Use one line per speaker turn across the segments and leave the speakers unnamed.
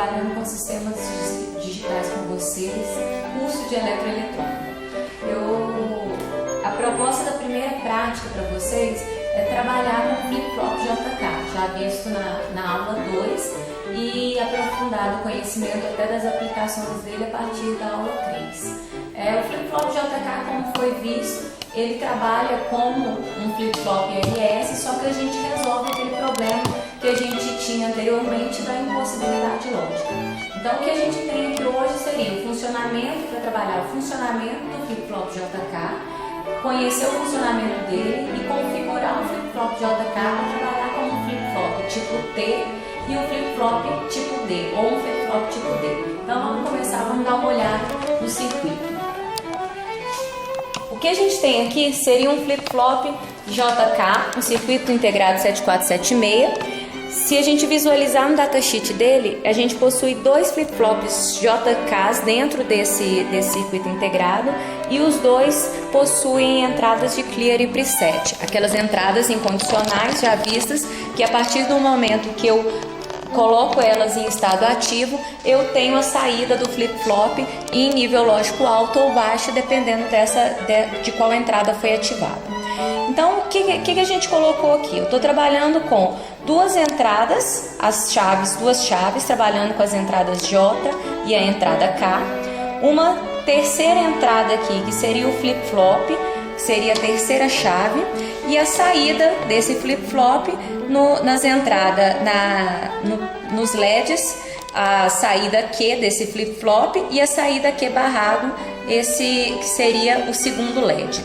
trabalhando com sistemas digitais com vocês, curso de eletroeletrônica. A proposta da primeira prática para vocês é trabalhar com flip-flop JK, já visto na aula 2 e aprofundado o conhecimento até das aplicações dele a partir da aula 3. O flip-flop JK, como foi visto, ele trabalha como um flip-flop RS, só que a gente resolve aquele problema que a gente tinha anteriormente da impossibilidade lógica. Então, o que a gente tem aqui hoje seria o funcionamento, para trabalhar o funcionamento do flip-flop JK, conhecer o funcionamento dele e configurar um flip-flop JK para trabalhar como um flip-flop tipo T e um flip-flop tipo D, ou um flip-flop tipo D. Então, vamos começar, vamos dar uma olhada no circuito. O que a gente tem aqui seria um flip-flop JK, um circuito integrado 7476. Se a gente visualizar no datasheet dele, a gente possui dois flip-flops JKs dentro desse circuito integrado e os dois possuem entradas de clear e preset, aquelas entradas incondicionais já vistas, que a partir do momento que eu coloco elas em estado ativo, eu tenho a saída do flip-flop em nível lógico alto ou baixo, dependendo de qual entrada foi ativada. Então, o que a gente colocou aqui? Eu estou trabalhando com duas entradas, duas chaves, trabalhando com as entradas J e a entrada K. Uma terceira entrada aqui, que seria o flip-flop, que seria a terceira chave, e a saída desse flip-flop nas entradas, nos LEDs, a saída Q desse flip-flop e a saída Q barrado, esse que seria o segundo LED.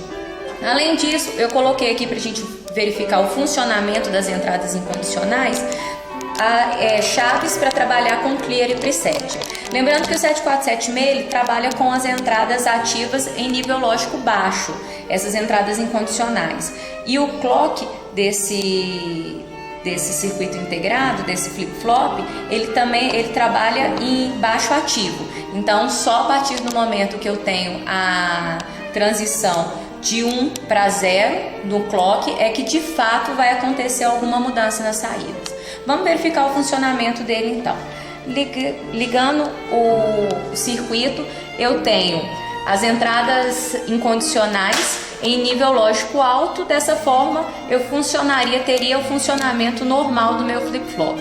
Além disso, eu coloquei aqui para a gente verificar o funcionamento das entradas incondicionais, chaves para trabalhar com clear e preset. Lembrando que o 7476 ele trabalha com as entradas ativas em nível lógico baixo, essas entradas incondicionais. E o clock desse circuito integrado, desse flip-flop, ele trabalha em baixo ativo. Então, só a partir do momento que eu tenho a transição de 1 para 0 no clock é que de fato vai acontecer alguma mudança nas saídas. Vamos verificar o funcionamento dele então. Ligando o circuito, eu tenho as entradas incondicionais em nível lógico alto. Dessa forma eu teria o funcionamento normal do meu flip-flop.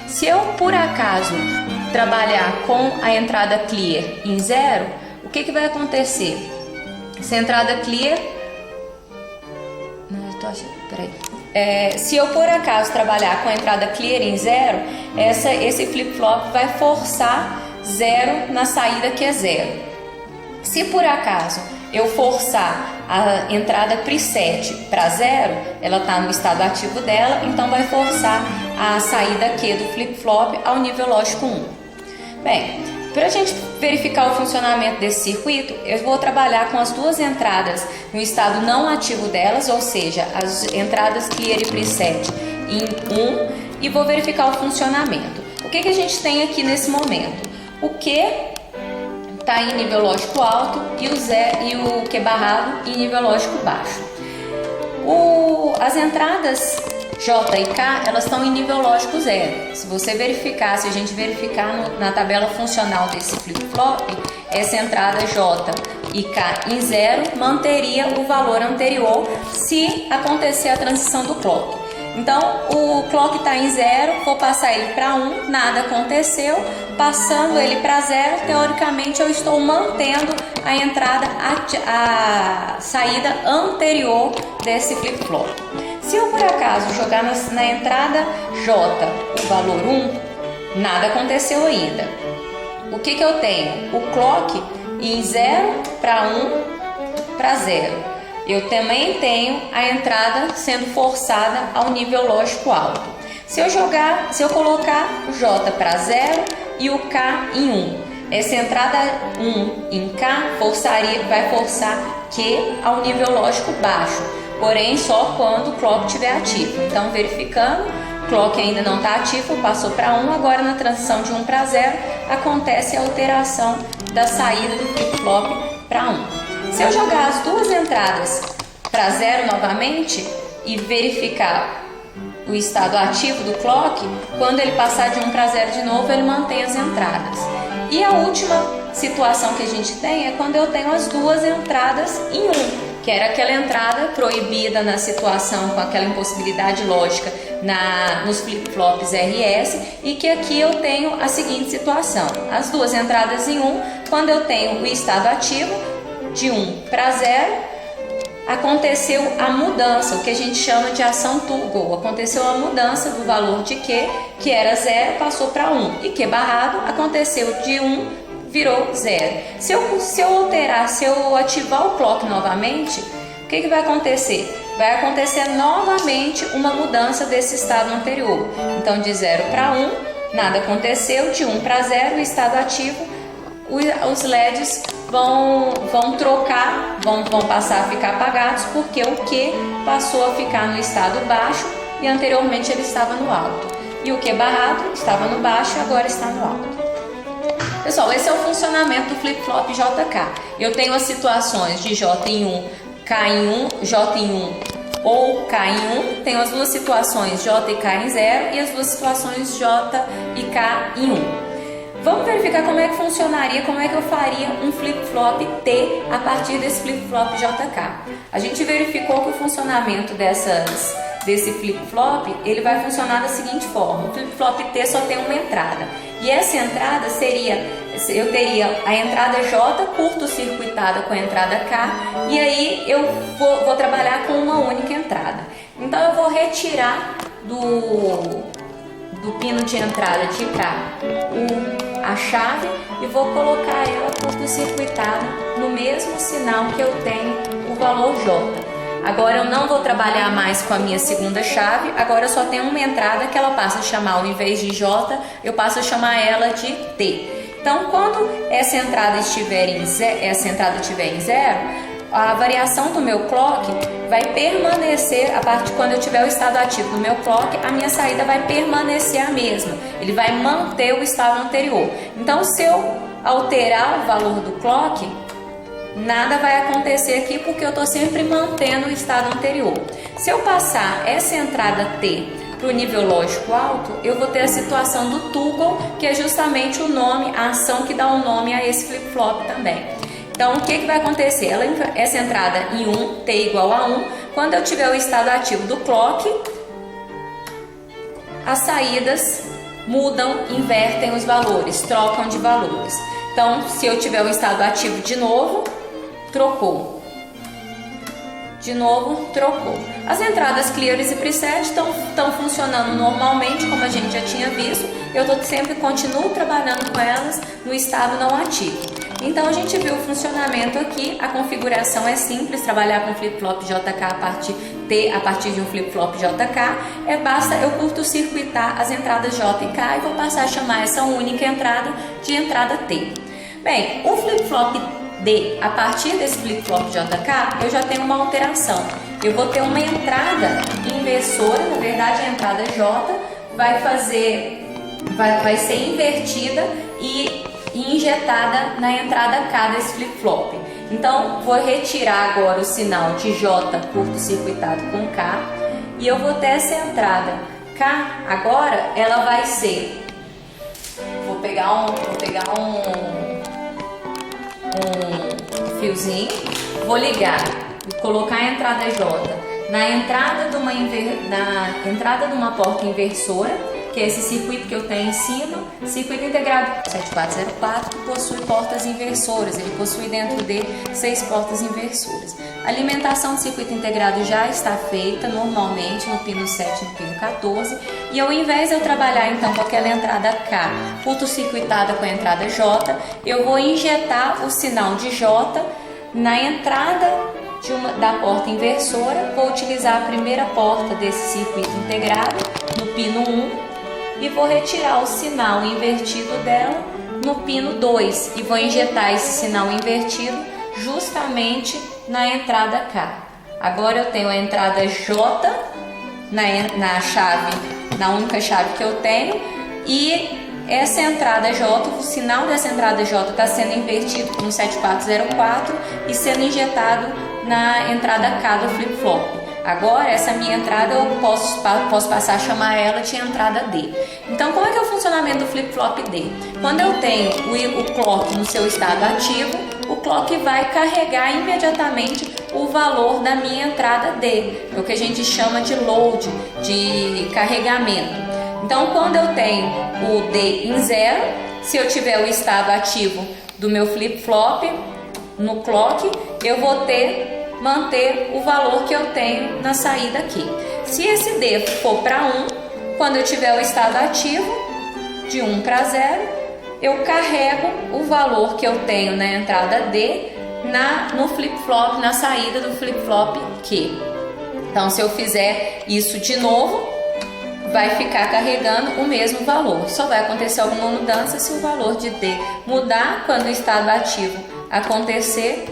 Se eu por acaso trabalhar com a entrada clear em 0, o que vai acontecer? Essa entrada clear, se eu por acaso trabalhar com a entrada clear em 0, esse flip-flop vai forçar 0 na saída que é 0. Se por acaso eu forçar a entrada preset para 0, ela está no estado ativo dela, então vai forçar a saída Q do flip-flop ao nível lógico 1. Bem, para a gente verificar o funcionamento desse circuito, eu vou trabalhar com as duas entradas no estado não ativo delas, ou seja, as entradas clear e preset em 1, e vou verificar o funcionamento. O que a gente tem aqui nesse momento? O Q está em nível lógico alto e o Q barrado em nível lógico baixo. As entradas J e K, elas estão em nível lógico 0. Se a gente verificar na tabela funcional desse flip-flop, essa entrada J e K em 0 manteria o valor anterior se acontecer a transição do clock. Então, o clock está em 0, vou passar ele para 1, nada aconteceu. Passando ele para 0, teoricamente eu estou mantendo a saída anterior desse flip-flop. Se eu por acaso jogar na entrada J o valor 1, nada aconteceu ainda. O que eu tenho? O clock em 0 para 1 para 0. Eu também tenho a entrada sendo forçada ao nível lógico alto. Se eu colocar o J para 0 e o K em 1, essa entrada 1 em K vai forçar Q ao nível lógico baixo, porém só quando o clock estiver ativo. Então, verificando, o clock ainda não está ativo, passou para 1, agora na transição de 1 para 0 acontece a alteração da saída do flip-flop para 1. Se eu jogar as duas entradas para 0 novamente e verificar o estado ativo do clock, quando ele passar de 1 para 0 de novo, ele mantém as entradas. E a última situação que a gente tem é quando eu tenho as duas entradas em 1, que era aquela entrada proibida na situação com aquela impossibilidade lógica nos flip-flops RS, e que aqui eu tenho a seguinte situação: as duas entradas em 1, quando eu tenho o estado ativo de 1 para 0, aconteceu a mudança, o que a gente chama de ação toggle. Aconteceu a mudança do valor de Q, que era 0, passou para 1, e Q barrado aconteceu de 1, virou 0. Se eu ativar o clock novamente, o que vai acontecer? Vai acontecer novamente uma mudança desse estado anterior. Então, de 0 para 1, nada aconteceu, de 1 para 0, o estado ativo, os LEDs vão trocar, vão passar a ficar apagados, porque o Q passou a ficar no estado baixo e anteriormente ele estava no alto. E o Q barrado estava no baixo e agora está no alto. Pessoal, esse é o funcionamento do flip-flop JK. Eu tenho as situações de J em 1, K em 1, J em 1 ou K em 1. Tenho as duas situações J e K em 0 e as duas situações J e K em 1. Vamos verificar como é que funcionaria, como é que eu faria um flip-flop T a partir desse flip-flop JK. A gente verificou que o funcionamento desse flip-flop, ele vai funcionar da seguinte forma: o flip-flop T só tem uma entrada, e essa entrada eu teria a entrada J curto-circuitada com a entrada K, e aí eu vou trabalhar com uma única entrada. Então eu vou retirar do pino de entrada de K a chave e vou colocar ela curto-circuitada no mesmo sinal que eu tenho o valor J. Agora eu não vou trabalhar mais com a minha segunda chave, agora eu só tenho uma entrada que ela passa a chamar, ao invés de J, eu passo a chamar ela de T. Então, quando essa entrada estiver em 0, a variação do meu clock vai permanecer, a partir quando eu tiver o estado ativo do meu clock, a minha saída vai permanecer a mesma, ele vai manter o estado anterior. Então, se eu alterar o valor do clock, nada vai acontecer aqui, porque eu estou sempre mantendo o estado anterior. Se eu passar essa entrada T para o nível lógico alto, eu vou ter a situação do toggle, que é justamente o nome, a ação que dá o nome a esse flip-flop também. Então, o que vai acontecer? Essa entrada em 1, T igual a 1, quando eu tiver o estado ativo do clock, as saídas mudam, invertem os valores, trocam de valores. Então, se eu tiver o estado ativo de novo, trocou. De novo, trocou. As entradas clears e preset estão funcionando normalmente, como a gente já tinha visto. Eu continuo trabalhando com elas no estado não ativo. Então a gente viu o funcionamento aqui. A configuração é simples, trabalhar com flip-flop JK a partir de um flip-flop JK. Basta eu curto-circuitar as entradas J e K e vou passar a chamar essa única entrada de entrada T. Bem, o flip-flop D, a partir desse flip-flop JK, eu já tenho uma alteração. Eu vou ter uma entrada inversora, na verdade a entrada J vai ser invertida e injetada na entrada K desse flip-flop. Então, vou retirar agora o sinal de J curto-circuitado com K e eu vou ter essa entrada K. Agora, ela vai ser... Vou pegar um fiozinho, vou ligar e colocar a entrada J na entrada de uma porta inversora, que é esse circuito que eu tenho em cima, circuito integrado 7404, que possui portas inversoras. Ele possui dentro dele 6 portas inversoras. A alimentação do circuito integrado já está feita normalmente no pino 7 e no pino 14, e ao invés de eu trabalhar então com aquela entrada K curto-circuitada com a entrada J, eu vou injetar o sinal de J na entrada da porta inversora. Vou utilizar a primeira porta desse circuito integrado no pino 1 e vou retirar o sinal invertido dela no pino 2 e vou injetar esse sinal invertido justamente na entrada K. Agora eu tenho a entrada J na única chave que eu tenho, e essa entrada J, o sinal dessa entrada J está sendo invertido no 7404 e sendo injetado na entrada K do flip-flop. Agora, essa minha entrada eu posso passar a chamar ela de entrada D. Então, como é que é o funcionamento do flip-flop D? Quando eu tenho o clock no seu estado ativo, o clock vai carregar imediatamente o valor da minha entrada D, é o que a gente chama de load, de carregamento. Então, quando eu tenho o D em 0, se eu tiver o estado ativo do meu flip-flop no clock, eu vou manter o valor que eu tenho na saída aqui. Se esse D for para 1, quando eu tiver o estado ativo de 1 para 0, eu carrego o valor que eu tenho na entrada D no flip-flop, na saída do flip-flop Q. Então, se eu fizer isso de novo, vai ficar carregando o mesmo valor. Só vai acontecer alguma mudança se o valor de D mudar. Quando o estado ativo acontecer,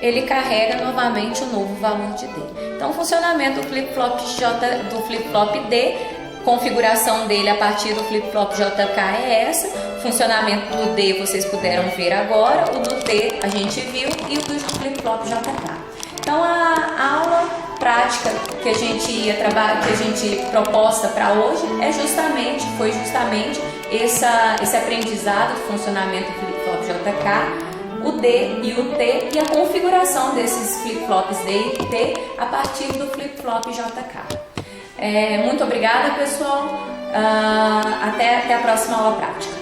ele carrega novamente o novo valor de D. Então, o funcionamento do flip-flop D, configuração dele a partir do flip-flop JK é essa. O funcionamento do D vocês puderam ver agora, o do T a gente viu e o do flip-flop JK. Então, a aula prática que a gente ia trabalhar, que a gente proposta para hoje foi justamente esse aprendizado do funcionamento do flip-flop JK, o D e o T e a configuração desses flip-flops D e T a partir do flip-flop JK. Muito obrigada, pessoal. Até a próxima aula prática.